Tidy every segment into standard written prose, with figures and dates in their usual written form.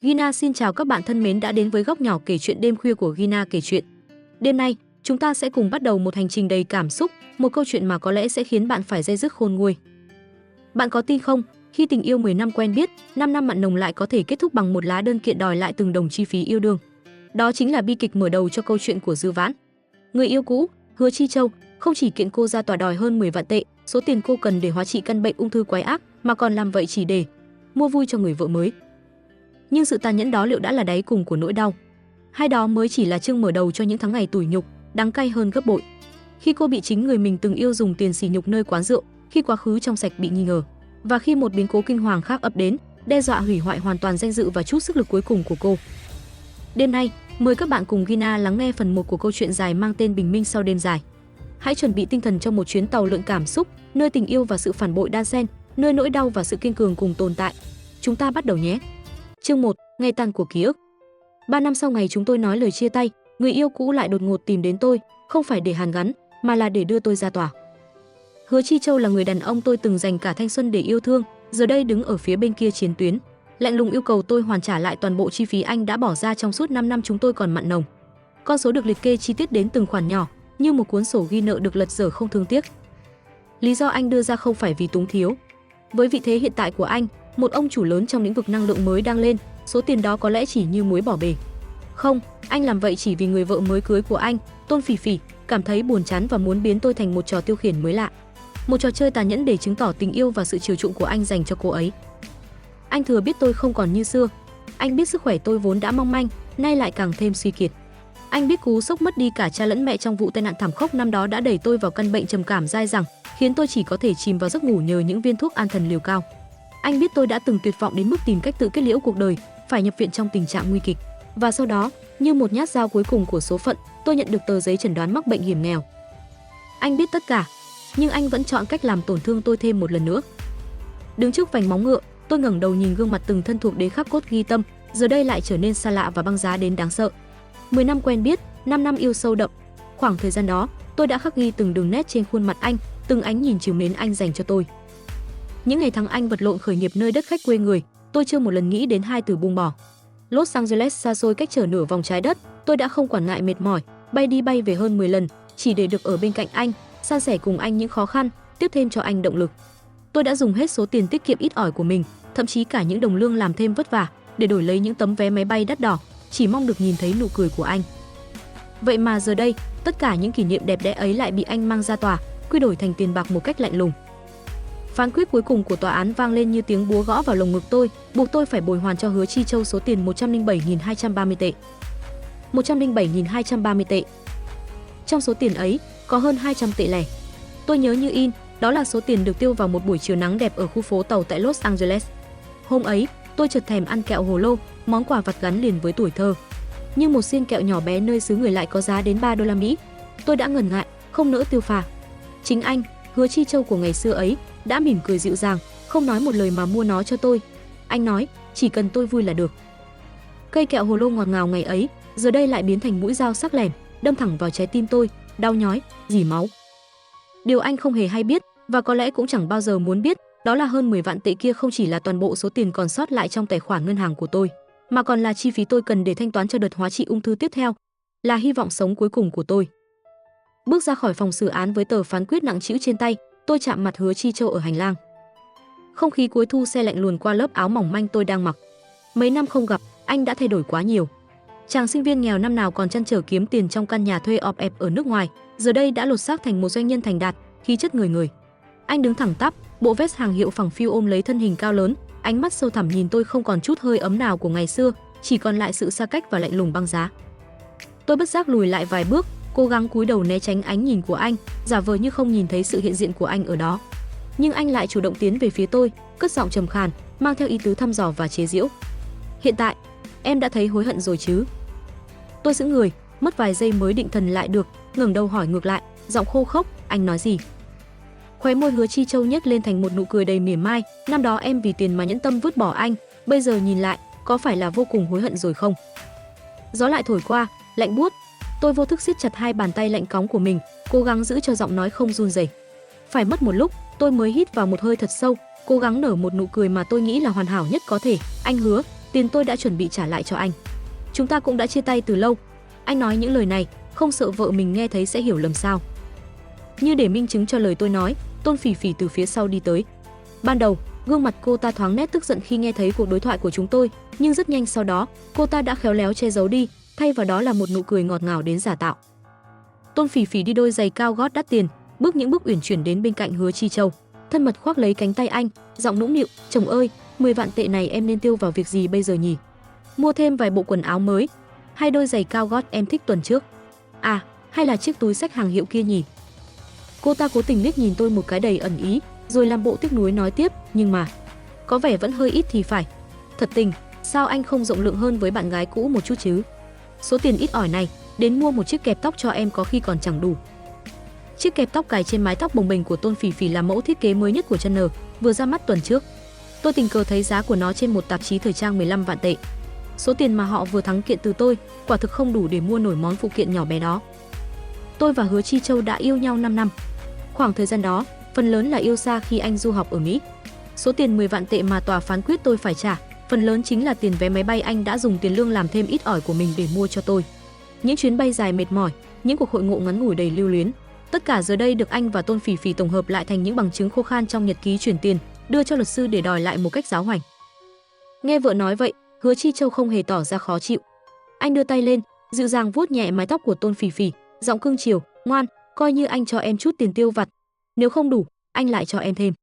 Gina xin chào các bạn thân mến đã đến với góc nhỏ kể chuyện đêm khuya của Gina kể chuyện. Đêm nay, chúng ta sẽ cùng bắt đầu một hành trình đầy cảm xúc, một câu chuyện mà có lẽ sẽ khiến bạn phải day dứt khôn nguôi. Bạn có tin không, khi tình yêu 10 năm quen biết, 5 năm mặn nồng lại có thể kết thúc bằng một lá đơn kiện đòi lại từng đồng chi phí yêu đương. Đó chính là bi kịch mở đầu cho câu chuyện của Dư Vãn. Người yêu cũ, Hứa Chi Châu, không chỉ kiện cô ra tòa đòi hơn 10 vạn tệ, số tiền cô cần để hóa trị căn bệnh ung thư quái ác, mà còn làm vậy chỉ để mua vui cho người vợ mới. Nhưng sự tàn nhẫn đó liệu đã là đáy cùng của nỗi đau, hay đó mới chỉ là chương mở đầu cho những tháng ngày tủi nhục, đắng cay hơn gấp bội. Khi cô bị chính người mình từng yêu dùng tiền sỉ nhục nơi quán rượu, khi quá khứ trong sạch bị nghi ngờ, và khi một biến cố kinh hoàng khác ập đến, đe dọa hủy hoại hoàn toàn danh dự và chút sức lực cuối cùng của cô. Đêm nay, mời các bạn cùng Gina lắng nghe phần 1 của câu chuyện dài mang tên Bình Minh sau đêm dài. Hãy chuẩn bị tinh thần cho một chuyến tàu lượn cảm xúc, nơi tình yêu và sự phản bội đan xen, nơi nỗi đau và sự kiên cường cùng tồn tại. Chúng ta bắt đầu nhé. Chương 1, ngày tàn của ký ức. 3 năm sau ngày chúng tôi nói lời chia tay, người yêu cũ lại đột ngột tìm đến tôi, không phải để hàn gắn, mà là để đưa tôi ra tòa. Hứa Chi Châu là người đàn ông tôi từng dành cả thanh xuân để yêu thương, giờ đây đứng ở phía bên kia chiến tuyến, lạnh lùng yêu cầu tôi hoàn trả lại toàn bộ chi phí anh đã bỏ ra trong suốt 5 năm chúng tôi còn mặn nồng. Con số được liệt kê chi tiết đến từng khoản nhỏ, như một cuốn sổ ghi nợ được lật dở không thương tiếc. Lý do anh đưa ra không phải vì túng thiếu. Với vị thế hiện tại của anh, một ông chủ lớn trong lĩnh vực năng lượng mới đang lên, số tiền đó có lẽ chỉ như muối bỏ bể. Không, anh làm vậy chỉ vì người vợ mới cưới của anh, Tôn Phỉ Phỉ, cảm thấy buồn chán và muốn biến tôi thành một trò tiêu khiển mới lạ. Một trò chơi tàn nhẫn để chứng tỏ tình yêu và sự chiều chuộng của anh dành cho cô ấy. Anh thừa biết tôi không còn như xưa. Anh biết sức khỏe tôi vốn đã mong manh, nay lại càng thêm suy kiệt. Anh biết cú sốc mất đi cả cha lẫn mẹ trong vụ tai nạn thảm khốc năm đó đã đẩy tôi vào căn bệnh trầm cảm dai dẳng, khiến tôi chỉ có thể chìm vào giấc ngủ nhờ những viên thuốc an thần liều cao. Anh biết tôi đã từng tuyệt vọng đến mức tìm cách tự kết liễu cuộc đời, phải nhập viện trong tình trạng nguy kịch. Và sau đó, như một nhát dao cuối cùng của số phận, tôi nhận được tờ giấy chẩn đoán mắc bệnh hiểm nghèo. Anh biết tất cả, nhưng anh vẫn chọn cách làm tổn thương tôi thêm một lần nữa. Đứng trước vành móng ngựa, tôi ngẩng đầu nhìn gương mặt từng thân thuộc đến khắc cốt ghi tâm, giờ đây lại trở nên xa lạ và băng giá đến đáng sợ. 10 năm quen biết, 5 năm yêu sâu đậm. Khoảng thời gian đó, tôi đã khắc ghi từng đường nét trên khuôn mặt anh, từng ánh nhìn trìu mến anh dành cho tôi. Những ngày tháng anh vật lộn khởi nghiệp nơi đất khách quê người, tôi chưa một lần nghĩ đến hai từ buông bỏ. Los Angeles xa xôi cách trở nửa vòng trái đất, tôi đã không quản ngại mệt mỏi, bay đi bay về hơn 10 lần, chỉ để được ở bên cạnh anh, san sẻ cùng anh những khó khăn, tiếp thêm cho anh động lực. Tôi đã dùng hết số tiền tiết kiệm ít ỏi của mình, thậm chí cả những đồng lương làm thêm vất vả, để đổi lấy những tấm vé máy bay đắt đỏ, chỉ mong được nhìn thấy nụ cười của anh. Vậy mà giờ đây, tất cả những kỷ niệm đẹp đẽ ấy lại bị anh mang ra tòa, quy đổi thành tiền bạc một cách lạnh lùng. Phán quyết cuối cùng của tòa án vang lên như tiếng búa gõ vào lồng ngực tôi, buộc tôi phải bồi hoàn cho Hứa Chi Châu số tiền 107.230 tệ. 107.230 tệ. Trong số tiền ấy, có hơn 200 tệ lẻ. Tôi nhớ như in, đó là số tiền được tiêu vào một buổi chiều nắng đẹp ở khu phố tàu tại Los Angeles. Hôm ấy, tôi chợt thèm ăn kẹo hồ lô, món quà vặt gắn liền với tuổi thơ. Nhưng một xiên kẹo nhỏ bé nơi xứ người lại có giá đến 3 đô la Mỹ. Tôi đã ngần ngại, không nỡ tiêu pha. Chính anh, Hứa Chi Châu của ngày xưa ấy, đã mỉm cười dịu dàng, không nói một lời mà mua nó cho tôi. Anh nói, chỉ cần tôi vui là được. Cây kẹo hồ lô ngọt ngào ngày ấy, giờ đây lại biến thành mũi dao sắc lẻm, đâm thẳng vào trái tim tôi, đau nhói, rỉ máu. Điều anh không hề hay biết, và có lẽ cũng chẳng bao giờ muốn biết, đó là hơn 10 vạn tệ kia không chỉ là toàn bộ số tiền còn sót lại trong tài khoản ngân hàng của tôi, mà còn là chi phí tôi cần để thanh toán cho đợt hóa trị ung thư tiếp theo, là hy vọng sống cuối cùng của tôi. Bước ra khỏi phòng xử án với tờ phán quyết nặng trĩu trên tay, tôi chạm mặt Hứa Chi Châu ở hành lang. Không khí cuối thu se lạnh luồn qua lớp áo mỏng manh tôi đang mặc. Mấy năm không gặp, anh đã thay đổi quá nhiều. Chàng sinh viên nghèo năm nào còn trăn trở kiếm tiền trong căn nhà thuê ọp ẹp ở nước ngoài, giờ đây đã lột xác thành một doanh nhân thành đạt, khí chất người người. Anh đứng thẳng tắp, bộ vest hàng hiệu phẳng phiu ôm lấy thân hình cao lớn, ánh mắt sâu thẳm nhìn tôi không còn chút hơi ấm nào của ngày xưa, chỉ còn lại sự xa cách và lạnh lùng băng giá. Tôi bất giác lùi lại vài bước, cố gắng cúi đầu né tránh ánh nhìn của anh, giả vờ như không nhìn thấy sự hiện diện của anh ở đó. Nhưng anh lại chủ động tiến về phía tôi, cất giọng trầm khàn, mang theo ý tứ thăm dò và chế giễu. Hiện tại, em đã thấy hối hận rồi chứ? Tôi sững người, mất vài giây mới định thần lại được, ngẩng đầu hỏi ngược lại, giọng khô khốc, anh nói gì? Khóe môi Hứa Chi Châu nhếch lên thành một nụ cười đầy mỉa mai, năm đó em vì tiền mà nhẫn tâm vứt bỏ anh, bây giờ nhìn lại, có phải là vô cùng hối hận rồi không? Gió lại thổi qua, lạnh buốt. Tôi vô thức siết chặt hai bàn tay lạnh cóng của mình, cố gắng giữ cho giọng nói không run rẩy. Phải mất một lúc, tôi mới hít vào một hơi thật sâu, cố gắng nở một nụ cười mà tôi nghĩ là hoàn hảo nhất có thể. Anh hứa, tiền tôi đã chuẩn bị trả lại cho anh. Chúng ta cũng đã chia tay từ lâu. Anh nói những lời này, không sợ vợ mình nghe thấy sẽ hiểu lầm sao? Như để minh chứng cho lời tôi nói, Tôn Phỉ Phỉ từ phía sau đi tới. Ban đầu, gương mặt cô ta thoáng nét tức giận khi nghe thấy cuộc đối thoại của chúng tôi, nhưng rất nhanh sau đó, cô ta đã khéo léo che giấu đi, thay vào đó là một nụ cười ngọt ngào đến giả tạo. Tôn Phỉ Phỉ đi đôi giày cao gót đắt tiền, bước những bước uyển chuyển đến bên cạnh Hứa Chi Châu, thân mật khoác lấy cánh tay anh, giọng nũng nịu, "Chồng ơi, 10 vạn tệ này em nên tiêu vào việc gì bây giờ nhỉ? Mua thêm vài bộ quần áo mới, hay đôi giày cao gót em thích tuần trước. À, hay là chiếc túi xách hàng hiệu kia nhỉ?" Cô ta cố tình liếc nhìn tôi một cái đầy ẩn ý, rồi làm bộ tiếc nuối nói tiếp, "Nhưng mà có vẻ vẫn hơi ít thì phải. Thật tình, sao anh không rộng lượng hơn với bạn gái cũ một chút chứ? Số tiền ít ỏi này, đến mua một chiếc kẹp tóc cho em có khi còn chẳng đủ." Chiếc kẹp tóc cài trên mái tóc bồng bềnh của Tôn Phỉ Phỉ là mẫu thiết kế mới nhất của Chanel, vừa ra mắt tuần trước. Tôi tình cờ thấy giá của nó trên một tạp chí thời trang 15 vạn tệ. Số tiền mà họ vừa thắng kiện từ tôi, quả thực không đủ để mua nổi món phụ kiện nhỏ bé đó. Tôi và Hứa Chi Châu đã yêu nhau 5 năm. Khoảng thời gian đó, phần lớn là yêu xa khi anh du học ở Mỹ. Số tiền 10 vạn tệ mà tòa phán quyết tôi phải trả, phần lớn chính là tiền vé máy bay anh đã dùng tiền lương làm thêm ít ỏi của mình để mua cho tôi. Những chuyến bay dài mệt mỏi, những cuộc hội ngộ ngắn ngủi đầy lưu luyến, tất cả giờ đây được anh và Tôn Phỉ Phỉ tổng hợp lại thành những bằng chứng khô khan trong nhật ký chuyển tiền, đưa cho luật sư để đòi lại một cách giáo hoành. Nghe vợ nói vậy, Hứa Chi Châu không hề tỏ ra khó chịu. Anh đưa tay lên, dịu dàng vuốt nhẹ mái tóc của Tôn Phỉ Phỉ, giọng cưng chiều, "Ngoan, coi như anh cho em chút tiền tiêu vặt. Nếu không đủ, anh lại cho em thêm."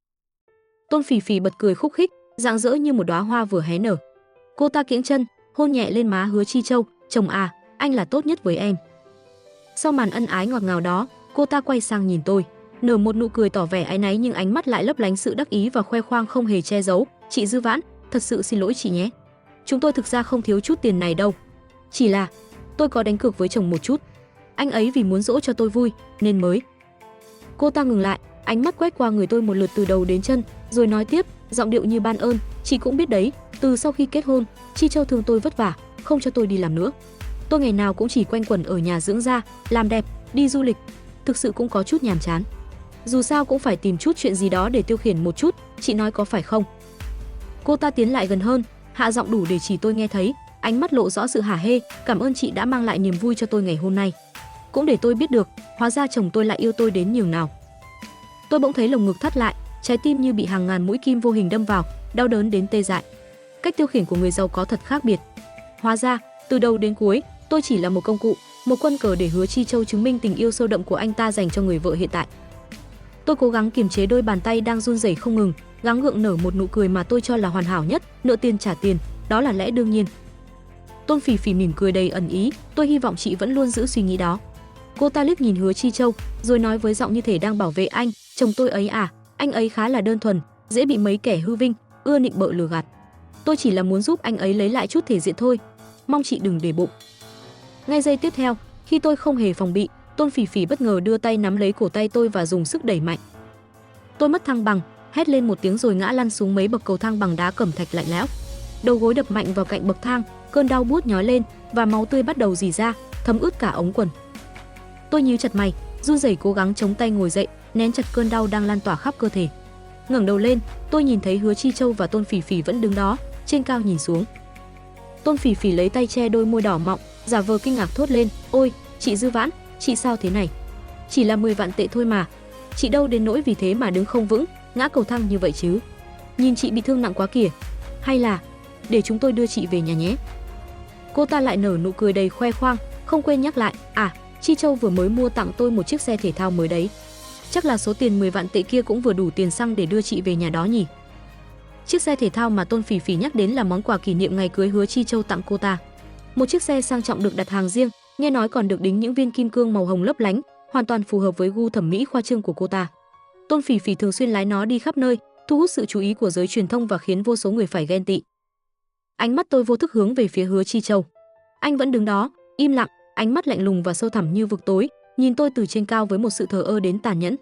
Tôn Phỉ Phỉ bật cười khúc khích, rạng rỡ như một đóa hoa vừa hé nở. Cô ta kiễng chân, hôn nhẹ lên má Hứa Chi Châu, "Chồng à, anh là tốt nhất với em." Sau màn ân ái ngọt ngào đó, cô ta quay sang nhìn tôi, nở một nụ cười tỏ vẻ áy náy nhưng ánh mắt lại lấp lánh sự đắc ý và khoe khoang không hề che giấu. "Chị Dư Vãn, thật sự xin lỗi chị nhé. Chúng tôi thực ra không thiếu chút tiền này đâu. Chỉ là tôi có đánh cược với chồng một chút. Anh ấy vì muốn dỗ cho tôi vui nên mới." Cô ta ngừng lại, ánh mắt quét qua người tôi một lượt từ đầu đến chân, rồi nói tiếp, giọng điệu như ban ơn, "Chị cũng biết đấy, từ sau khi kết hôn, Chi Châu thương tôi vất vả, không cho tôi đi làm nữa. Tôi ngày nào cũng chỉ quanh quẩn ở nhà dưỡng da, làm đẹp, đi du lịch, thực sự cũng có chút nhàm chán. Dù sao cũng phải tìm chút chuyện gì đó để tiêu khiển một chút, chị nói có phải không?" Cô ta tiến lại gần hơn, hạ giọng đủ để chỉ tôi nghe thấy, ánh mắt lộ rõ sự hả hê, "Cảm ơn chị đã mang lại niềm vui cho tôi ngày hôm nay. Cũng để tôi biết được, hóa ra chồng tôi lại yêu tôi đến nhường nào." Tôi bỗng thấy lồng ngực thắt lại, trái tim như bị hàng ngàn mũi kim vô hình đâm vào, đau đớn đến tê dại. Cách tiêu khiển của người giàu có thật khác biệt. Hóa ra, từ đầu đến cuối, tôi chỉ là một công cụ, một quân cờ để Hứa Chi Châu chứng minh tình yêu sâu đậm của anh ta dành cho người vợ hiện tại. Tôi cố gắng kiềm chế đôi bàn tay đang run rẩy không ngừng, gắng gượng nở một nụ cười mà tôi cho là hoàn hảo nhất, nợ tiền trả tiền, đó là lẽ đương nhiên. Tôn Phỉ Phỉ mỉm cười đầy ẩn ý, "Tôi hy vọng chị vẫn luôn giữ suy nghĩ đó." Cô ta liếc nhìn Hứa Chi Châu, rồi nói với giọng như thể đang bảo vệ anh, "Chồng tôi ấy à, anh ấy khá là đơn thuần, dễ bị mấy kẻ hư vinh, ưa nịnh bợ lừa gạt. Tôi chỉ là muốn giúp anh ấy lấy lại chút thể diện thôi, mong chị đừng để bụng." Ngay giây tiếp theo, khi tôi không hề phòng bị, Tôn Phỉ Phỉ bất ngờ đưa tay nắm lấy cổ tay tôi và dùng sức đẩy mạnh. Tôi mất thăng bằng, hét lên một tiếng rồi ngã lăn xuống mấy bậc cầu thang bằng đá cẩm thạch lạnh lẽo. Đầu gối đập mạnh vào cạnh bậc thang, cơn đau buốt nhói lên và máu tươi bắt đầu rỉ ra, thấm ướt cả ống quần. Tôi nhíu chặt mày, run rẩy cố gắng chống tay ngồi dậy, nén chặt cơn đau đang lan tỏa khắp cơ thể. Ngẩng đầu lên, tôi nhìn thấy Hứa Chi Châu và Tôn Phỉ Phỉ vẫn đứng đó, trên cao nhìn xuống. Tôn Phỉ Phỉ lấy tay che đôi môi đỏ mọng, giả vờ kinh ngạc thốt lên, "Ôi, chị Dư Vãn, chị sao thế này? Chỉ là 10 vạn tệ thôi mà. Chị đâu đến nỗi vì thế mà đứng không vững, ngã cầu thang như vậy chứ. Nhìn chị bị thương nặng quá kìa. Hay là để chúng tôi đưa chị về nhà nhé." Cô ta lại nở nụ cười đầy khoe khoang, không quên nhắc lại, "À, Chi Châu vừa mới mua tặng tôi một chiếc xe thể thao mới đấy. Chắc là số tiền 10 vạn tệ kia cũng vừa đủ tiền xăng để đưa chị về nhà đó nhỉ." Chiếc xe thể thao mà Tôn Phỉ Phỉ nhắc đến là món quà kỷ niệm ngày cưới Hứa Chi Châu tặng cô ta. Một chiếc xe sang trọng được đặt hàng riêng, nghe nói còn được đính những viên kim cương màu hồng lấp lánh, hoàn toàn phù hợp với gu thẩm mỹ khoa trương của cô ta. Tôn Phỉ Phỉ thường xuyên lái nó đi khắp nơi, thu hút sự chú ý của giới truyền thông và khiến vô số người phải ghen tị. Ánh mắt tôi vô thức hướng về phía Hứa Chi Châu. Anh vẫn đứng đó, im lặng, ánh mắt lạnh lùng và sâu thẳm như vực tối, nhìn tôi từ trên cao với một sự thờ ơ đến tàn nhẫn.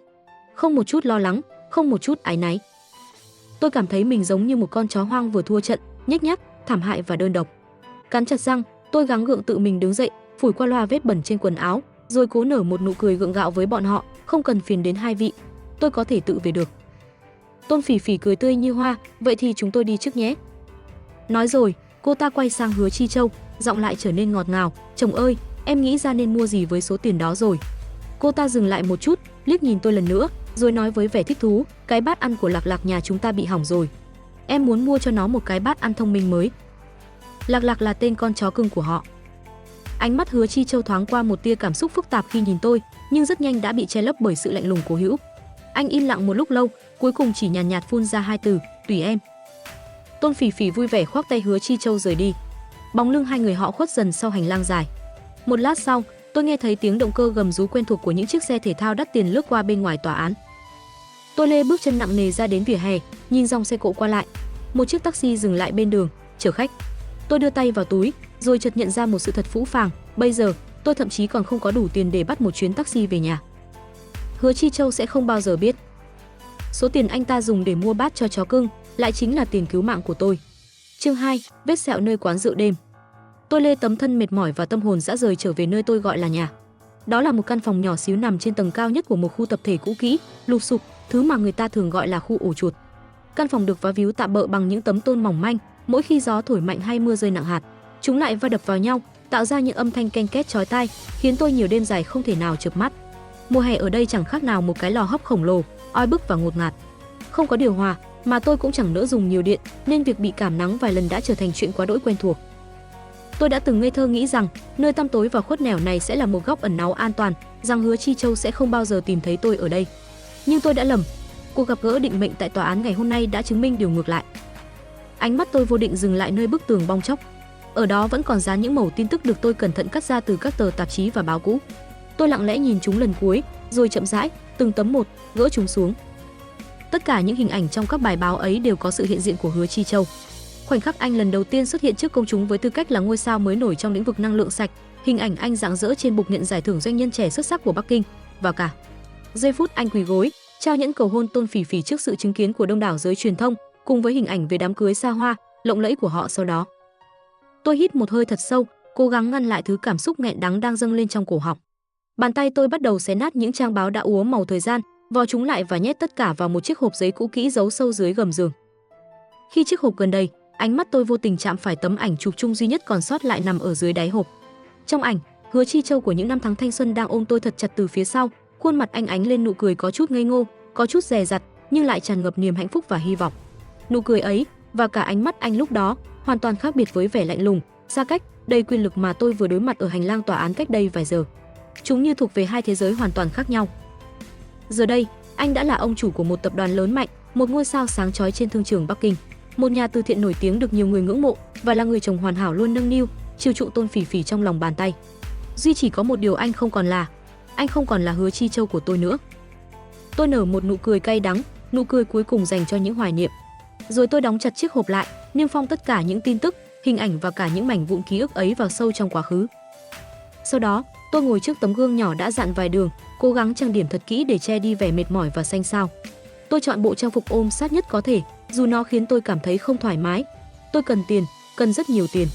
Không một chút lo lắng, không một chút áy náy. Tôi cảm thấy mình giống như một con chó hoang vừa thua trận, nhếch nhác, thảm hại và đơn độc. Cắn chặt răng, tôi gắng gượng tự mình đứng dậy, phủi qua loa vết bẩn trên quần áo, rồi cố nở một nụ cười gượng gạo với bọn họ, "Không cần phiền đến hai vị, tôi có thể tự về được." Tôn Phỉ Phỉ cười tươi như hoa, "Vậy thì chúng tôi đi trước nhé." Nói rồi, Cô ta quay sang Hứa Chi Châu, giọng lại trở nên ngọt ngào, "Chồng ơi, em nghĩ ra nên mua gì với số tiền đó rồi." Cô ta dừng lại một chút, liếc nhìn tôi lần nữa, rồi nói với vẻ thích thú, "Cái bát ăn của Lạc Lạc nhà chúng ta bị hỏng rồi. Em muốn mua cho nó một cái bát ăn thông minh mới." Lạc Lạc là tên con chó cưng của họ. Ánh mắt Hứa Chi Châu thoáng qua một tia cảm xúc phức tạp khi nhìn tôi, nhưng rất nhanh đã bị che lấp bởi sự lạnh lùng cố hữu. Anh im lặng một lúc lâu, cuối cùng chỉ nhàn nhạt phun ra hai từ, "Tùy em." Tôn Phỉ Phỉ vui vẻ khoác tay Hứa Chi Châu rời đi. Bóng lưng hai người họ khuất dần sau hành lang dài. Một lát sau, tôi nghe thấy tiếng động cơ gầm rú quen thuộc của những chiếc xe thể thao đắt tiền lướt qua bên ngoài tòa án. Tôi lê bước chân nặng nề ra đến vỉa hè, nhìn dòng xe cộ qua lại. Một chiếc taxi dừng lại bên đường, chở khách. Tôi đưa tay vào túi, rồi chợt nhận ra một sự thật phũ phàng. Bây giờ, tôi thậm chí còn không có đủ tiền để bắt một chuyến taxi về nhà. Hứa Chi Châu sẽ không bao giờ biết. Số tiền anh ta dùng để mua bát cho chó cưng lại chính là tiền cứu mạng của tôi. Chương 2, vết sẹo nơi quán rượu đêm. Tôi lê tấm thân mệt mỏi và tâm hồn rã rời trở về nơi tôi gọi là nhà. Đó là một căn phòng nhỏ xíu nằm trên tầng cao nhất của một khu tập thể cũ kỹ, lụp xụp, thứ mà người ta thường gọi là khu ổ chuột. Căn phòng được vá víu tạm bợ bằng những tấm tôn mỏng manh, mỗi khi gió thổi mạnh hay mưa rơi nặng hạt, chúng lại va đập vào nhau, tạo ra những âm thanh ken két chói tai, khiến tôi nhiều đêm dài không thể nào chợp mắt. Mùa hè ở đây chẳng khác nào một cái lò hấp khổng lồ, oi bức và ngột ngạt. Không có điều hòa, mà tôi cũng chẳng nỡ dùng nhiều điện, nên việc bị cảm nắng vài lần đã trở thành chuyện quá đỗi quen thuộc. Tôi đã từng ngây thơ nghĩ rằng nơi tăm tối và khuất nẻo này sẽ là một góc ẩn náu an toàn, rằng Hứa Chi Châu sẽ không bao giờ tìm thấy tôi ở đây. Nhưng tôi đã lầm. Cuộc gặp gỡ định mệnh tại tòa án ngày hôm nay đã chứng minh điều ngược lại. Ánh mắt tôi vô định dừng lại nơi bức tường bong tróc. Ở đó vẫn còn dán những mẩu tin tức được tôi cẩn thận cắt ra từ các tờ tạp chí và báo cũ. Tôi lặng lẽ nhìn chúng lần cuối, rồi chậm rãi, từng tấm một, gỡ chúng xuống. Tất cả những hình ảnh trong các bài báo ấy đều có sự hiện diện của Hứa Chi Châu. Khoảnh khắc anh lần đầu tiên xuất hiện trước công chúng với tư cách là ngôi sao mới nổi trong lĩnh vực năng lượng sạch, hình ảnh anh rạng rỡ trên bục nhận giải thưởng doanh nhân trẻ xuất sắc của Bắc Kinh, và cả giây phút anh quỳ gối trao nhẫn cầu hôn Tôn Phỉ Phỉ trước sự chứng kiến của đông đảo giới truyền thông, cùng với hình ảnh về đám cưới xa hoa, lộng lẫy của họ sau đó. Tôi hít một hơi thật sâu, cố gắng ngăn lại thứ cảm xúc nghẹn đắng đang dâng lên trong cổ họng. Bàn tay tôi bắt đầu xé nát những trang báo đã úa màu thời gian, vò chúng lại và nhét tất cả vào một chiếc hộp giấy cũ kỹ giấu sâu dưới gầm giường. Khi chiếc hộp gần đầy, ánh mắt tôi vô tình chạm phải tấm ảnh chụp chung duy nhất còn sót lại nằm ở dưới đáy hộp. Trong ảnh, Hứa Chi Châu của những năm tháng thanh xuân đang ôm tôi thật chặt từ phía sau, khuôn mặt anh ánh lên nụ cười có chút ngây ngô, có chút dè dặt, nhưng lại tràn ngập niềm hạnh phúc và hy vọng. Nụ cười ấy và cả ánh mắt anh lúc đó hoàn toàn khác biệt với vẻ lạnh lùng, xa cách, đầy quyền lực mà tôi vừa đối mặt ở hành lang tòa án cách đây vài giờ. Chúng như thuộc về hai thế giới hoàn toàn khác nhau. Giờ đây, anh đã là ông chủ của một tập đoàn lớn mạnh, một ngôi sao sáng chói trên thương trường Bắc Kinh, một nhà từ thiện nổi tiếng được nhiều người ngưỡng mộ, và là người chồng hoàn hảo luôn nâng niu, chiều chuộng Tôn Phỉ Phỉ trong lòng bàn tay. Duy chỉ có một điều anh không còn là Hứa Chi Châu của tôi nữa. Tôi nở một nụ cười cay đắng, nụ cười cuối cùng dành cho những hoài niệm. Rồi tôi đóng chặt chiếc hộp lại, niêm phong tất cả những tin tức, hình ảnh và cả những mảnh vụn ký ức ấy vào sâu trong quá khứ. Sau đó, tôi ngồi trước tấm gương nhỏ đã dặn vài đường, cố gắng trang điểm thật kỹ để che đi vẻ mệt mỏi và xanh xao. Tôi chọn bộ trang phục ôm sát nhất có thể, dù nó khiến tôi cảm thấy không thoải mái. Tôi cần tiền, cần rất nhiều tiền.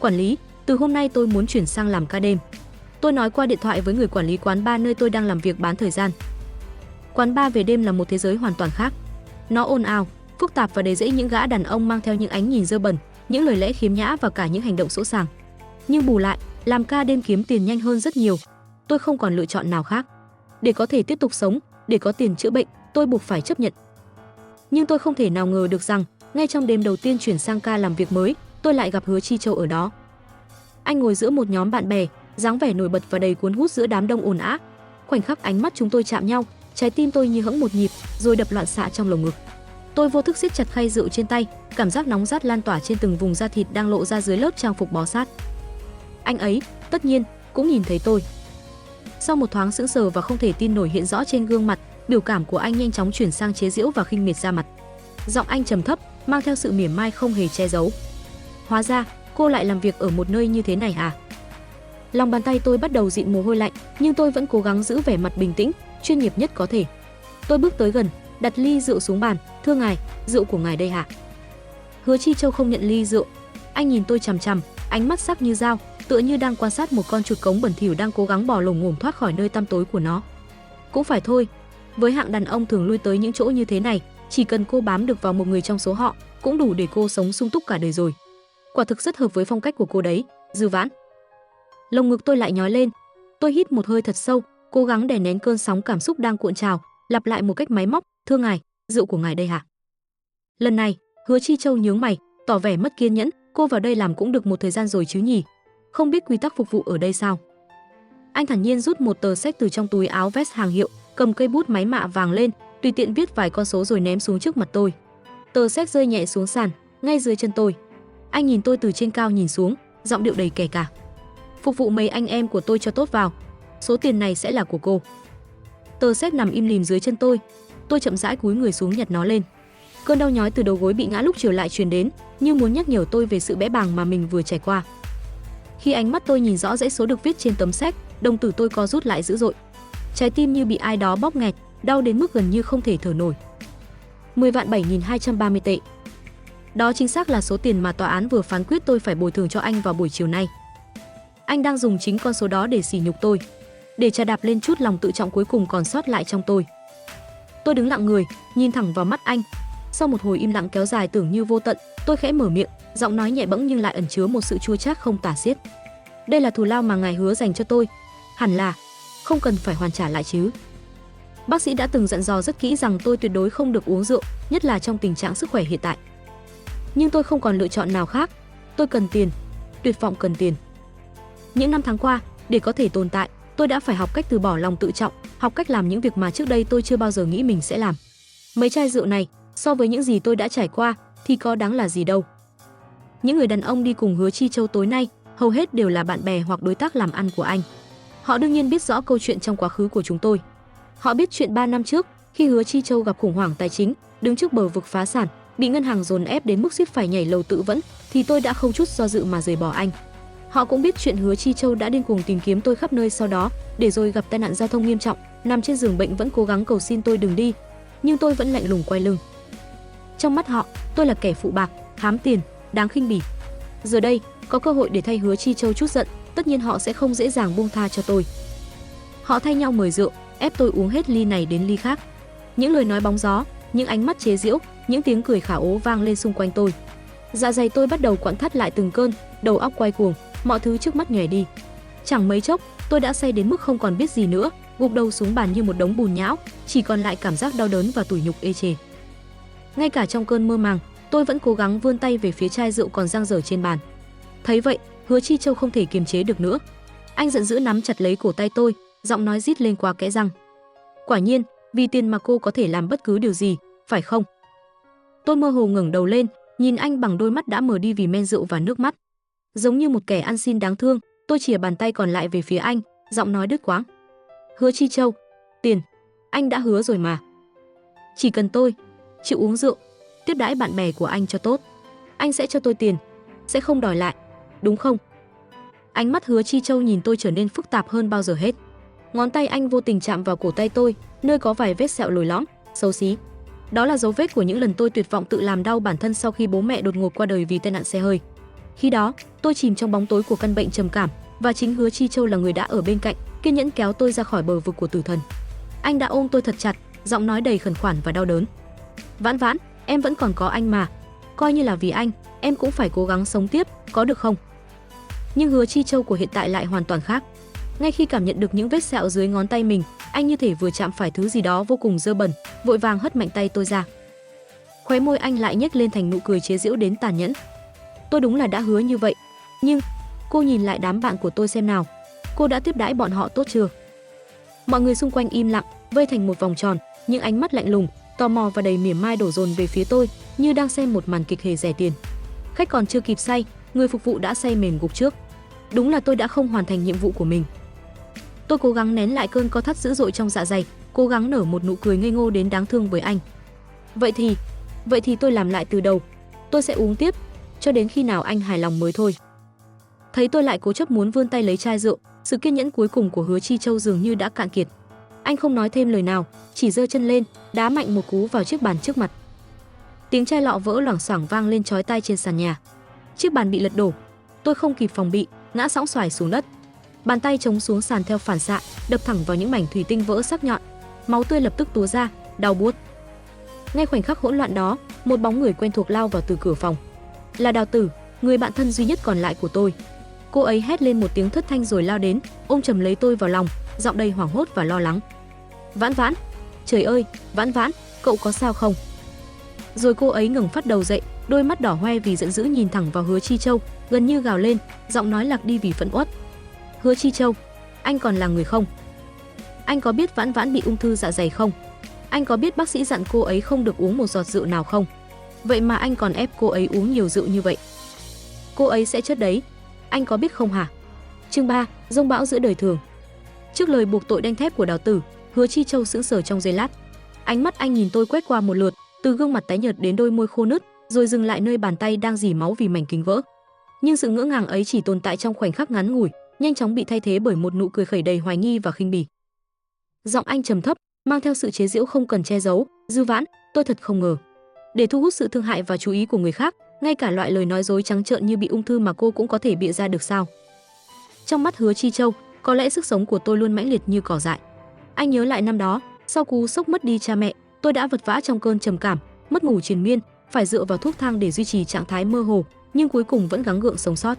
Quản lý, từ hôm nay tôi muốn chuyển sang làm ca đêm. Tôi nói qua điện thoại với người quản lý quán bar nơi tôi đang làm việc bán thời gian. Quán bar về đêm là một thế giới hoàn toàn khác. Nó ồn ào, phức tạp và đầy rẫy những gã đàn ông mang theo những ánh nhìn dơ bẩn, những lời lẽ khiếm nhã và cả những hành động sỗ sàng. Nhưng bù lại, làm ca đêm kiếm tiền nhanh hơn rất nhiều. Tôi không còn lựa chọn nào khác. Để có thể tiếp tục sống, để có tiền chữa bệnh, tôi buộc phải chấp nhận. Nhưng tôi không thể nào ngờ được rằng, ngay trong đêm đầu tiên chuyển sang ca làm việc mới, tôi lại gặp Hứa Chi Châu ở đó. Anh ngồi giữa một nhóm bạn bè, dáng vẻ nổi bật và đầy cuốn hút giữa đám đông ồn ào. Khoảnh khắc ánh mắt chúng tôi chạm nhau, trái tim tôi như hững một nhịp, rồi đập loạn xạ trong lồng ngực. Tôi vô thức siết chặt khay rượu trên tay, cảm giác nóng rát lan tỏa trên từng vùng da thịt đang lộ ra dưới lớp trang phục bó sát. Anh ấy, tất nhiên, cũng nhìn thấy tôi. Sau một thoáng sững sờ và không thể tin nổi hiện rõ trên gương mặt, biểu cảm của anh nhanh chóng chuyển sang chế giễu và khinh miệt ra mặt. Giọng anh trầm thấp, mang theo sự mỉa mai không hề che giấu. Hóa ra, cô lại làm việc ở một nơi như thế này à? Lòng bàn tay tôi bắt đầu dịn mồ hôi lạnh, nhưng tôi vẫn cố gắng giữ vẻ mặt bình tĩnh, chuyên nghiệp nhất có thể. Tôi bước tới gần, đặt ly rượu xuống bàn. Thưa ngài, rượu của ngài đây ạ. Hứa Chi Châu không nhận ly rượu. Anh nhìn tôi chằm chằm, ánh mắt sắc như dao, tựa như đang quan sát một con chuột cống bẩn thỉu đang cố gắng bò lồm ngồm thoát khỏi nơi tăm tối của nó. Cũng phải thôi, với hạng đàn ông thường lui tới những chỗ như thế này, chỉ cần cô bám được vào một người trong số họ, cũng đủ để cô sống sung túc cả đời rồi. Quả thực rất hợp với phong cách của cô đấy, Dư Vãn. Lồng ngực tôi lại nhói lên. Tôi hít một hơi thật sâu, cố gắng đè nén cơn sóng cảm xúc đang cuộn trào, lặp lại một cách máy móc, "Thưa ngài, rượu của ngài đây hả?" Lần này, Hứa Chi Châu nhướng mày, tỏ vẻ mất kiên nhẫn, "Cô vào đây làm cũng được một thời gian rồi chứ nhỉ? Không biết quy tắc phục vụ ở đây sao?" Anh thản nhiên rút một tờ séc từ trong túi áo vest hàng hiệu, cầm cây bút máy mạ vàng lên, tùy tiện viết vài con số rồi ném xuống trước mặt tôi. Tờ séc rơi nhẹ xuống sàn, ngay dưới chân tôi. Anh nhìn tôi từ trên cao nhìn xuống, giọng điệu đầy kẻ cả. "Phục vụ mấy anh em của tôi cho tốt vào. Số tiền này sẽ là của cô." Tờ séc nằm im lìm dưới chân tôi. Tôi chậm rãi cúi người xuống nhặt nó lên. Cơn đau nhói từ đầu gối bị ngã lúc chiều lại truyền đến, như muốn nhắc nhở tôi về sự bẽ bàng mà mình vừa trải qua. Khi ánh mắt tôi nhìn rõ dãy số được viết trên tấm séc, đồng tử tôi co rút lại dữ dội. Trái tim như bị ai đó bóp nghẹt, đau đến mức gần như không thể thở nổi. 10.7230 tệ. Đó chính xác là số tiền mà tòa án vừa phán quyết tôi phải bồi thường cho anh vào buổi chiều nay. Anh đang dùng chính con số đó để sỉ nhục tôi, để chà đạp lên chút lòng tự trọng cuối cùng còn sót lại trong tôi. Tôi đứng lặng người, nhìn thẳng vào mắt anh. Sau một hồi im lặng kéo dài tưởng như vô tận, tôi khẽ mở miệng, giọng nói nhẹ bẫng nhưng lại ẩn chứa một sự chua chát không tả xiết. "Đây là thù lao mà ngài hứa dành cho tôi, hẳn là không cần phải hoàn trả lại chứ." Bác sĩ đã từng dặn dò rất kỹ rằng tôi tuyệt đối không được uống rượu, nhất là trong tình trạng sức khỏe hiện tại. Nhưng tôi không còn lựa chọn nào khác. Tôi cần tiền, tuyệt vọng cần tiền. Những năm tháng qua, để có thể tồn tại, tôi đã phải học cách từ bỏ lòng tự trọng, học cách làm những việc mà trước đây tôi chưa bao giờ nghĩ mình sẽ làm. Mấy chai rượu này, so với những gì tôi đã trải qua, thì có đáng là gì đâu. Những người đàn ông đi cùng Hứa Chi Châu tối nay, hầu hết đều là bạn bè hoặc đối tác làm ăn của anh. Họ đương nhiên biết rõ câu chuyện trong quá khứ của chúng tôi. Họ biết chuyện 3 năm trước, khi Hứa Chi Châu gặp khủng hoảng tài chính, đứng trước bờ vực phá sản, bị ngân hàng dồn ép đến mức suýt phải nhảy lầu tự vẫn, thì tôi đã không chút do dự mà rời bỏ anh. Họ cũng biết chuyện Hứa Chi Châu đã điên cuồng tìm kiếm tôi khắp nơi sau đó, để rồi gặp tai nạn giao thông nghiêm trọng, nằm trên giường bệnh vẫn cố gắng cầu xin tôi đừng đi, nhưng tôi vẫn lạnh lùng quay lưng. Trong mắt họ, tôi là kẻ phụ bạc, hám tiền, đáng khinh bỉ. Giờ đây, có cơ hội để thay Hứa Chi Châu chút giận, tất nhiên họ sẽ không dễ dàng buông tha cho tôi. Họ thay nhau mời rượu, ép tôi uống hết ly này đến ly khác. Những lời nói bóng gió, những ánh mắt chế giễu, những tiếng cười khả ố vang lên xung quanh tôi. Dạ dày tôi bắt đầu quặn thắt lại từng cơn, đầu óc quay cuồng, mọi thứ trước mắt nhòe đi. Chẳng mấy chốc, tôi đã say đến mức không còn biết gì nữa, gục đầu xuống bàn như một đống bùn nhão, chỉ còn lại cảm giác đau đớn và tủi nhục ê chề. Ngay cả trong cơn mơ màng, tôi vẫn cố gắng vươn tay về phía chai rượu còn dang dở trên bàn. Thấy vậy, Hứa Chi Châu không thể kiềm chế được nữa. Anh giận dữ nắm chặt lấy cổ tay tôi, giọng nói rít lên qua kẽ răng. "Quả nhiên, vì tiền mà cô có thể làm bất cứ điều gì, phải không?" Tôi mơ hồ ngẩng đầu lên, nhìn anh bằng đôi mắt đã mờ đi vì men rượu và nước mắt. Giống như một kẻ ăn xin đáng thương, tôi chìa bàn tay còn lại về phía anh, giọng nói đứt quãng. "Hứa Chi Châu, tiền, anh đã hứa rồi mà. Chỉ cần tôi chịu uống rượu, tiếp đãi bạn bè của anh cho tốt, anh sẽ cho tôi tiền, sẽ không đòi lại, đúng không?" Ánh mắt Hứa Chi Châu nhìn tôi trở nên phức tạp hơn bao giờ hết. Ngón tay anh vô tình chạm vào cổ tay tôi, nơi có vài vết sẹo lồi lõm, xấu xí. Đó là dấu vết của những lần tôi tuyệt vọng tự làm đau bản thân sau khi bố mẹ đột ngột qua đời vì tai nạn xe hơi. Khi đó, tôi chìm trong bóng tối của căn bệnh trầm cảm, và chính Hứa Chi Châu là người đã ở bên cạnh, kiên nhẫn kéo tôi ra khỏi bờ vực của tử thần. Anh đã ôm tôi thật chặt, giọng nói đầy khẩn khoản và đau đớn. "Vãn Vãn, em vẫn còn có anh mà. Coi như là vì anh, em cũng phải cố gắng sống tiếp, có được không?" Nhưng Hứa Chi Châu của hiện tại lại hoàn toàn khác. Ngay khi cảm nhận được những vết sẹo dưới ngón tay mình, anh như thể vừa chạm phải thứ gì đó vô cùng dơ bẩn, vội vàng hất mạnh tay tôi ra. Khóe môi anh lại nhếch lên thành nụ cười chế giễu đến tàn nhẫn. Tôi đúng là đã hứa như vậy, nhưng cô nhìn lại đám bạn của tôi xem nào, cô đã tiếp đãi bọn họ tốt chưa? Mọi người xung quanh im lặng, vây thành một vòng tròn, những ánh mắt lạnh lùng, tò mò và đầy mỉa mai đổ dồn về phía tôi, như đang xem một màn kịch hề rẻ tiền. Khách còn chưa kịp say, người phục vụ đã say mềm gục trước. Đúng là tôi đã không hoàn thành nhiệm vụ của mình. Tôi cố gắng nén lại cơn co thắt dữ dội trong dạ dày, cố gắng nở một nụ cười ngây ngô đến đáng thương với anh. Vậy thì tôi làm lại từ đầu. Tôi sẽ uống tiếp, cho đến khi nào anh hài lòng mới thôi. Thấy tôi lại cố chấp muốn vươn tay lấy chai rượu, sự kiên nhẫn cuối cùng của Hứa Chi Châu dường như đã cạn kiệt. Anh không nói thêm lời nào, chỉ giơ chân lên, đá mạnh một cú vào chiếc bàn trước mặt. Tiếng chai lọ vỡ loảng xoảng vang lên chói tai trên sàn nhà. Chiếc bàn bị lật đổ. Tôi không kịp phòng bị, ngã sõng xoài xuống đất. Bàn tay chống xuống sàn theo phản xạ, đập thẳng vào những mảnh thủy tinh vỡ sắc nhọn. Máu tươi lập tức túa ra, đau buốt. Ngay khoảnh khắc hỗn loạn đó, một bóng người quen thuộc lao vào từ cửa phòng. Là Đào Tử, người bạn thân duy nhất còn lại của tôi. Cô ấy hét lên một tiếng thất thanh rồi lao đến, ôm chầm lấy tôi vào lòng, giọng đầy hoảng hốt và lo lắng. Vãn Vãn, trời ơi, Vãn Vãn, cậu có sao không? Rồi cô ấy ngẩng phát đầu dậy, đôi mắt đỏ hoe vì giận dữ nhìn thẳng vào Hứa Chi Châu, gần như gào lên, giọng nói lạc đi vì phẫn uất. Hứa Chi Châu, anh còn là người không? Anh có biết Vãn Vãn bị ung thư dạ dày không? Anh có biết bác sĩ dặn cô ấy không được uống một giọt rượu nào không? Vậy mà anh còn ép cô ấy uống nhiều rượu như vậy. Cô ấy sẽ chết đấy, anh có biết không hả? Chương 3, giông bão giữa đời thường. Trước lời buộc tội đanh thép của Đào Tử, Hứa Chi Châu sững sờ trong giây lát. Ánh mắt anh nhìn tôi quét qua một lượt, từ gương mặt tái nhợt đến đôi môi khô nứt, rồi dừng lại nơi bàn tay đang rỉ máu vì mảnh kính vỡ. Nhưng sự ngỡ ngàng ấy chỉ tồn tại trong khoảnh khắc ngắn ngủi, nhanh chóng bị thay thế bởi một nụ cười khẩy đầy hoài nghi và khinh bỉ. Giọng anh trầm thấp, mang theo sự chế giễu không cần che giấu, "Dư Vãn, tôi thật không ngờ." Để thu hút sự thương hại và chú ý của người khác, ngay cả loại lời nói dối trắng trợn như bị ung thư mà cô cũng có thể bịa ra được sao? Trong mắt Hứa Chi Châu, có lẽ sức sống của tôi luôn mãnh liệt như cỏ dại. Anh nhớ lại năm đó, sau cú sốc mất đi cha mẹ, tôi đã vật vã trong cơn trầm cảm, mất ngủ triền miên, phải dựa vào thuốc thang để duy trì trạng thái mơ hồ, nhưng cuối cùng vẫn gắng gượng sống sót.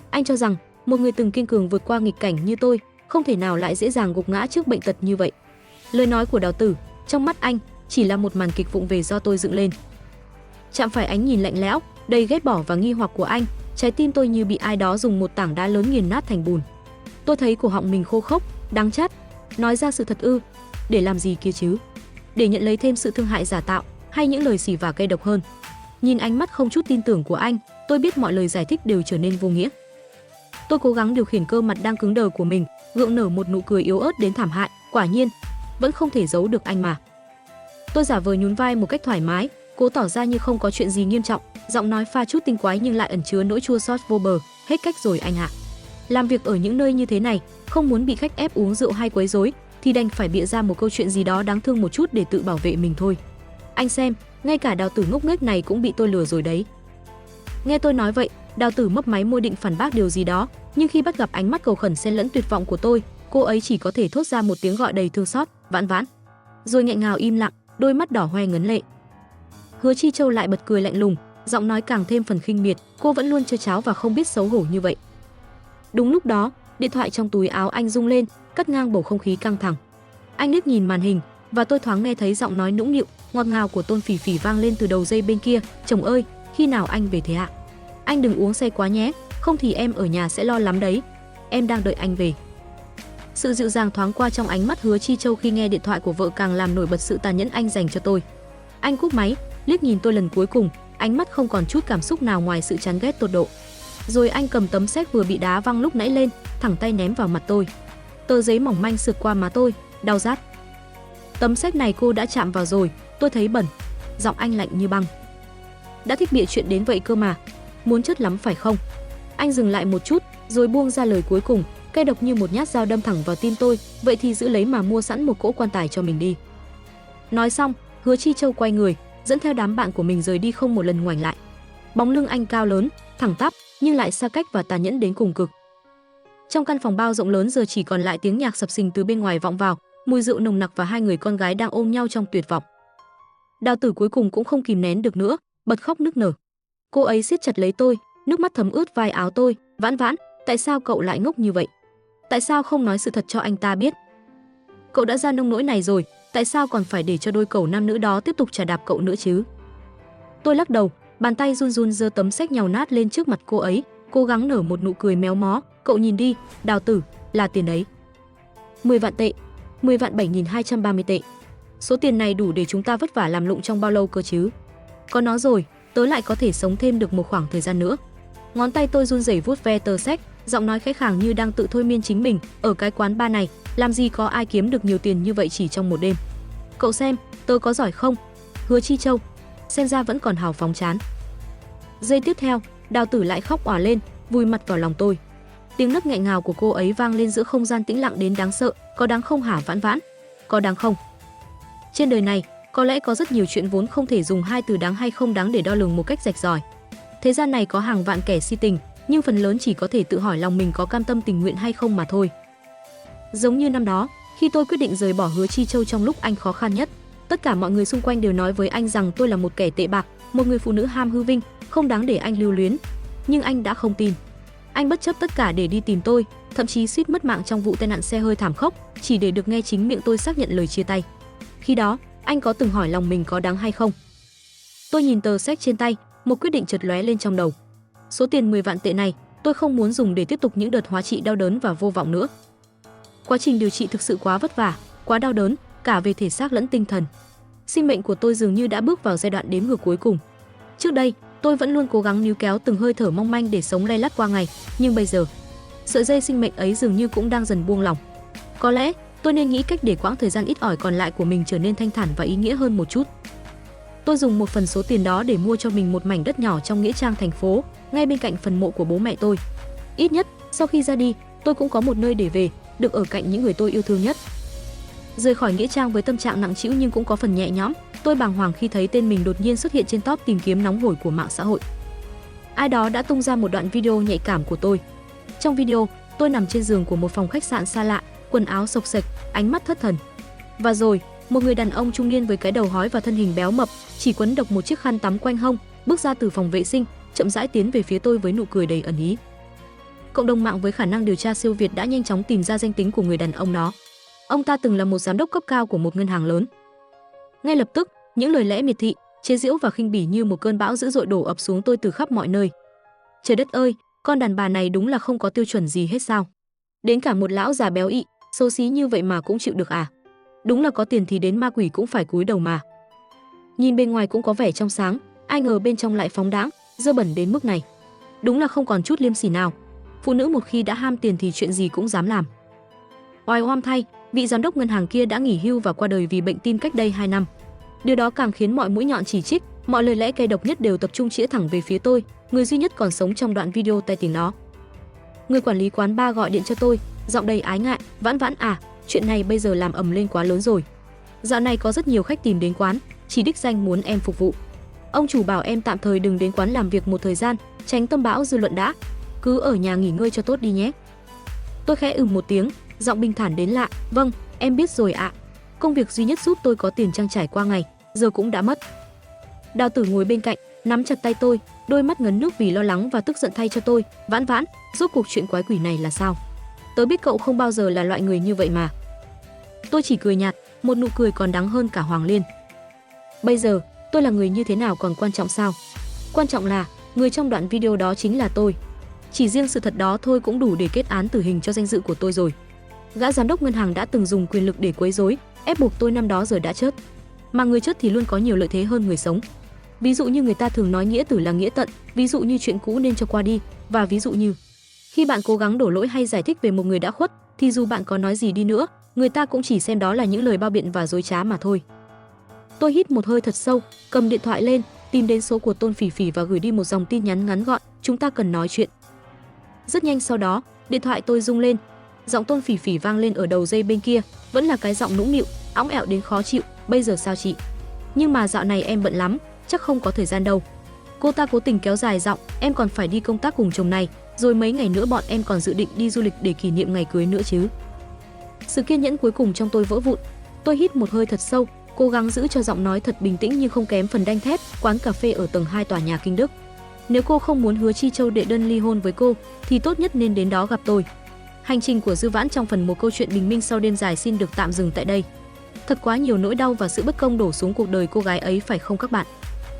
Anh cho rằng, một người từng kiên cường vượt qua nghịch cảnh như tôi, không thể nào lại dễ dàng gục ngã trước bệnh tật như vậy. Lời nói của Đào Tử, trong mắt anh, chỉ là một màn kịch vụng về do tôi dựng lên. Chạm phải ánh nhìn lạnh lẽo, đầy ghét bỏ và nghi hoặc của anh, trái tim tôi như bị ai đó dùng một tảng đá lớn nghiền nát thành bùn. Tôi thấy cổ họng mình khô khốc, đắng chát. Nói ra sự thật ư? Để làm gì kia chứ? Để nhận lấy thêm sự thương hại giả tạo, hay những lời xỉ vả cay độc hơn? Nhìn ánh mắt không chút tin tưởng của anh, tôi biết mọi lời giải thích đều trở nên vô nghĩa. Tôi cố gắng điều khiển cơ mặt đang cứng đờ của mình, gượng nở một nụ cười yếu ớt đến thảm hại. Quả nhiên, vẫn không thể giấu được anh mà. Tôi giả vờ nhún vai một cách thoải mái, cố tỏ ra như không có chuyện gì nghiêm trọng, giọng nói pha chút tinh quái nhưng lại ẩn chứa nỗi chua xót vô bờ. Hết cách rồi anh ạ. Làm việc ở những nơi như thế này, không muốn bị khách ép uống rượu hay quấy rối, thì đành phải bịa ra một câu chuyện gì đó đáng thương một chút để tự bảo vệ mình thôi. Anh xem, ngay cả Đào Tử ngốc nghếch này cũng bị tôi lừa rồi đấy. Nghe tôi nói vậy, Đào Tử mấp máy môi định phản bác điều gì đó, nhưng khi bắt gặp ánh mắt cầu khẩn xen lẫn tuyệt vọng của tôi, cô ấy chỉ có thể thốt ra một tiếng gọi đầy thương xót, "Vãn Vãn." Rồi nghẹn ngào im lặng, đôi mắt đỏ hoe ngấn lệ. Hứa Chi Châu lại bật cười lạnh lùng, giọng nói càng thêm phần khinh miệt, cô vẫn luôn trơ tráo và không biết xấu hổ như vậy. Đúng lúc đó, điện thoại trong túi áo anh rung lên, cắt ngang bầu không khí căng thẳng. Anh liếc nhìn màn hình và tôi thoáng nghe thấy giọng nói nũng nịu, ngọt ngào của Tôn Phỉ Phỉ vang lên từ đầu dây bên kia, "Chồng ơi, khi nào anh về thế ạ? Anh đừng uống say quá nhé, không thì em ở nhà sẽ lo lắm đấy. Em đang đợi anh về." Sự dịu dàng thoáng qua trong ánh mắt Hứa Chi Châu khi nghe điện thoại của vợ càng làm nổi bật sự tàn nhẫn anh dành cho tôi. Anh cúp máy, liếc nhìn tôi lần cuối cùng, ánh mắt không còn chút cảm xúc nào ngoài sự chán ghét tột độ. Rồi anh cầm tấm séc vừa bị đá văng lúc nãy lên, thẳng tay ném vào mặt tôi. Tờ giấy mỏng manh sượt qua má tôi, đau rát. "Tấm séc này cô đã chạm vào rồi, tôi thấy bẩn." Giọng anh lạnh như băng. "Đã thích bịa chuyện đến vậy cơ mà, muốn chất lắm phải không?" Anh dừng lại một chút, rồi buông ra lời cuối cùng, cay độc như một nhát dao đâm thẳng vào tim tôi. "Vậy thì giữ lấy mà mua sẵn một cỗ quan tài cho mình đi." Nói xong, Hứa Chi Châu quay người, dẫn theo đám bạn của mình rời đi không một lần ngoảnh lại. Bóng lưng anh cao lớn, thẳng tắp, nhưng lại xa cách và tàn nhẫn đến cùng cực. Trong căn phòng bao rộng lớn giờ chỉ còn lại tiếng nhạc sập sình từ bên ngoài vọng vào, mùi rượu nồng nặc và hai người con gái đang ôm nhau trong tuyệt vọng. Đào Tử cuối cùng cũng không kìm nén được nữa, bật khóc nức nở. Cô ấy siết chặt lấy tôi, nước mắt thấm ướt vai áo tôi. "Vãn Vãn, tại sao cậu lại ngốc như vậy? Tại sao không nói sự thật cho anh ta biết? Cậu đã ra nông nỗi này rồi, tại sao còn phải để cho đôi cẩu nam nữ đó tiếp tục chà đạp cậu nữa chứ?" Tôi lắc đầu, bàn tay run run giơ tấm séc nhàu nát lên trước mặt cô ấy, cố gắng nở một nụ cười méo mó. "Cậu nhìn đi, Đào Tử, là tiền đấy. 10 vạn tệ, 10 vạn 7.230 tệ. Số tiền này đủ để chúng ta vất vả làm lụng trong bao lâu cơ chứ? Có nó rồi, tớ lại có thể sống thêm được một khoảng thời gian nữa." Ngón tay tôi run rẩy vuốt ve tờ séc, giọng nói khẽ khàng như đang tự thôi miên chính mình. "Ở cái quán bar này, làm gì có ai kiếm được nhiều tiền như vậy chỉ trong một đêm. Cậu xem, tớ có giỏi không?" Hứa Chi Châu xem ra vẫn còn hào phóng chán. Giây tiếp theo, Đào Tử lại khóc òa lên, vùi mặt vào lòng tôi. Tiếng nấc nghẹn ngào của cô ấy vang lên giữa không gian tĩnh lặng đến đáng sợ. "Có đáng không hả Vãn Vãn? Có đáng không?" Trên đời này, có lẽ có rất nhiều chuyện vốn không thể dùng hai từ đáng hay không đáng để đo lường một cách rạch ròi. Thế gian này có hàng vạn kẻ si tình, nhưng phần lớn chỉ có thể tự hỏi lòng mình có cam tâm tình nguyện hay không mà thôi. Giống như năm đó, khi tôi quyết định rời bỏ Hứa Chi Châu trong lúc anh khó khăn nhất, tất cả mọi người xung quanh đều nói với anh rằng tôi là một kẻ tệ bạc, một người phụ nữ ham hư vinh, không đáng để anh lưu luyến. nhưng anh đã không tin. Anh bất chấp tất cả để đi tìm tôi, thậm chí suýt mất mạng trong vụ tai nạn xe hơi thảm khốc, chỉ để được nghe chính miệng tôi xác nhận lời chia tay. Khi đó, anh có từng hỏi lòng mình có đáng hay không? Tôi nhìn tờ séc trên tay, một quyết định chợt lóe lên trong đầu. Số tiền 10 vạn tệ này, tôi không muốn dùng để tiếp tục những đợt hóa trị đau đớn và vô vọng nữa. Quá trình điều trị thực sự quá vất vả, quá đau đớn, cả về thể xác lẫn tinh thần. Sinh mệnh của tôi dường như đã bước vào giai đoạn đếm ngược cuối cùng. Trước đây, tôi vẫn luôn cố gắng níu kéo từng hơi thở mong manh để sống lay lắt qua ngày, nhưng bây giờ, sợi dây sinh mệnh ấy dường như cũng đang dần buông lỏng. Có lẽ, tôi nên nghĩ cách để quãng thời gian ít ỏi còn lại của mình trở nên thanh thản và ý nghĩa hơn một chút. Tôi dùng một phần số tiền đó để mua cho mình một mảnh đất nhỏ trong nghĩa trang thành phố, ngay bên cạnh phần mộ của bố mẹ tôi. Ít nhất, sau khi ra đi, tôi cũng có một nơi để về, được ở cạnh những người tôi yêu thương nhất. Rời khỏi nghĩa trang với tâm trạng nặng trĩu nhưng cũng có phần nhẹ nhõm, tôi bàng hoàng khi thấy tên mình đột nhiên xuất hiện trên top tìm kiếm nóng hổi của mạng xã hội. Ai đó đã tung ra một đoạn video nhạy cảm của tôi. Trong video, tôi nằm trên giường của một phòng khách sạn xa lạ, quần áo xộc xệch, ánh mắt thất thần. Và rồi, một người đàn ông trung niên với cái đầu hói và thân hình béo mập, chỉ quấn độc một chiếc khăn tắm quanh hông, bước ra từ phòng vệ sinh, chậm rãi tiến về phía tôi với nụ cười đầy ẩn ý. Cộng đồng mạng với khả năng điều tra siêu việt đã nhanh chóng tìm ra danh tính của người đàn ông đó. Ông ta từng là một giám đốc cấp cao của một ngân hàng lớn. Ngay lập tức, những lời lẽ miệt thị, chế giễu và khinh bỉ như một cơn bão dữ dội đổ ập xuống tôi từ khắp mọi nơi. Trời đất ơi, con đàn bà này đúng là không có tiêu chuẩn gì hết sao? Đến cả một lão già béo ị, xấu xí như vậy mà cũng chịu được à? Đúng là có tiền thì đến ma quỷ cũng phải cúi đầu mà. Nhìn bên ngoài cũng có vẻ trong sáng, ai ngờ bên trong lại phóng đãng, dơ bẩn đến mức này. Đúng là không còn chút liêm sỉ nào. Phụ nữ một khi đã ham tiền thì chuyện gì cũng dám làm. Oai oăm thay, vị giám đốc ngân hàng kia đã nghỉ hưu và qua đời vì bệnh tim cách đây 2 năm. Điều đó càng khiến mọi mũi nhọn chỉ trích, mọi lời lẽ cay độc nhất đều tập trung chĩa thẳng về phía tôi, người duy nhất còn sống trong đoạn video tay tiếng đó. Người quản lý quán bar gọi điện cho tôi, giọng đầy ái ngại, "Vãn Vãn à, chuyện này bây giờ làm ầm lên quá lớn rồi. Dạo này có rất nhiều khách tìm đến quán, chỉ đích danh muốn em phục vụ. Ông chủ bảo em tạm thời đừng đến quán làm việc một thời gian, tránh tâm bão dư luận đã. Cứ ở nhà nghỉ ngơi cho tốt đi nhé." Tôi khẽ một tiếng, giọng bình thản đến lạ, "Vâng, em biết rồi ạ. Công việc duy nhất giúp tôi có tiền trang trải qua ngày, giờ cũng đã mất." Đào Tử ngồi bên cạnh, nắm chặt tay tôi, đôi mắt ngấn nước vì lo lắng và tức giận thay cho tôi. "Vãn Vãn, rốt cuộc chuyện quái quỷ này là sao? Tớ biết cậu không bao giờ là loại người như vậy mà." Tôi chỉ cười nhạt, một nụ cười còn đắng hơn cả Hoàng Liên. Bây giờ, tôi là người như thế nào còn quan trọng sao? Quan trọng là, người trong đoạn video đó chính là tôi. Chỉ riêng sự thật đó thôi cũng đủ để kết án tử hình cho danh dự của tôi rồi. Gã giám đốc ngân hàng đã từng dùng quyền lực để quấy rối, ép buộc tôi năm đó giờ đã chết. Mà người chết thì luôn có nhiều lợi thế hơn người sống. Ví dụ như người ta thường nói nghĩa tử là nghĩa tận, ví dụ như chuyện cũ nên cho qua đi, và ví dụ như khi bạn cố gắng đổ lỗi hay giải thích về một người đã khuất, thì dù bạn có nói gì đi nữa, người ta cũng chỉ xem đó là những lời bao biện và dối trá mà thôi. Tôi hít một hơi thật sâu, cầm điện thoại lên, tìm đến số của Tôn Phỉ Phỉ và gửi đi một dòng tin nhắn ngắn gọn, "Chúng ta cần nói chuyện." Rất nhanh sau đó, điện thoại tôi rung lên. Giọng Tôn Phỉ Phỉ vang lên ở đầu dây bên kia, vẫn là cái giọng nũng nịu, óng ẹo đến khó chịu. "Bây giờ sao chị? Nhưng mà dạo này em bận lắm, chắc không có thời gian đâu." Cô ta cố tình kéo dài giọng, "Em còn phải đi công tác cùng chồng này, rồi mấy ngày nữa bọn em còn dự định đi du lịch để kỷ niệm ngày cưới nữa chứ." Sự kiên nhẫn cuối cùng trong tôi vỡ vụn. Tôi hít một hơi thật sâu, cố gắng giữ cho giọng nói thật bình tĩnh nhưng không kém phần đanh thép. "Quán cà phê ở tầng 2 tòa nhà Kinh Đức. Nếu cô không muốn Hứa Chi Châu đệ đơn ly hôn với cô, thì tốt nhất nên đến đó gặp tôi." Hành trình của Dư Vãn trong phần một câu chuyện bình minh sau đêm dài xin được tạm dừng tại đây. Thật quá nhiều nỗi đau và sự bất công đổ xuống cuộc đời cô gái ấy phải không các bạn?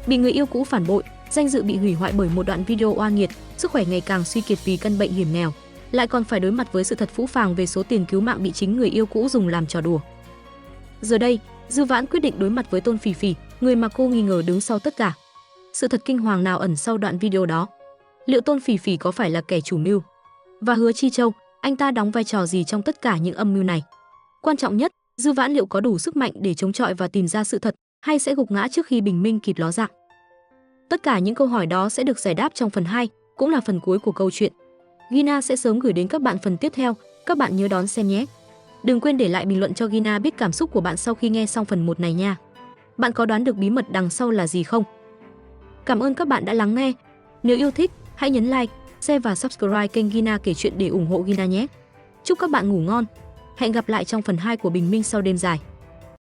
Bị người yêu cũ phản bội, danh dự bị hủy hoại bởi một đoạn video oan nghiệt, sức khỏe ngày càng suy kiệt vì căn bệnh hiểm nghèo, lại còn phải đối mặt với sự thật phũ phàng về số tiền cứu mạng bị chính người yêu cũ dùng làm trò đùa. Giờ đây, Dư Vãn quyết định đối mặt với Tôn Phỉ Phỉ, người mà cô nghi ngờ đứng sau tất cả. Sự thật kinh hoàng nào ẩn sau đoạn video đó? Liệu Tôn Phỉ Phỉ có phải là kẻ chủ mưu? Và Hứa Chi Châu, anh ta đóng vai trò gì trong tất cả những âm mưu này? Quan trọng nhất, Dư Vãn liệu có đủ sức mạnh để chống chọi và tìm ra sự thật, hay sẽ gục ngã trước khi bình minh kịp ló dạng? Tất cả những câu hỏi đó sẽ được giải đáp trong phần 2, cũng là phần cuối của câu chuyện. Gina sẽ sớm gửi đến các bạn phần tiếp theo, các bạn nhớ đón xem nhé. Đừng quên để lại bình luận cho Gina biết cảm xúc của bạn sau khi nghe xong phần 1 này nha. Bạn có đoán được bí mật đằng sau là gì không? Cảm ơn các bạn đã lắng nghe. Nếu yêu thích, hãy nhấn like, share và subscribe kênh Gina kể chuyện để ủng hộ Gina nhé. Chúc các bạn ngủ ngon. Hẹn gặp lại trong phần 2 của Bình minh sau đêm dài.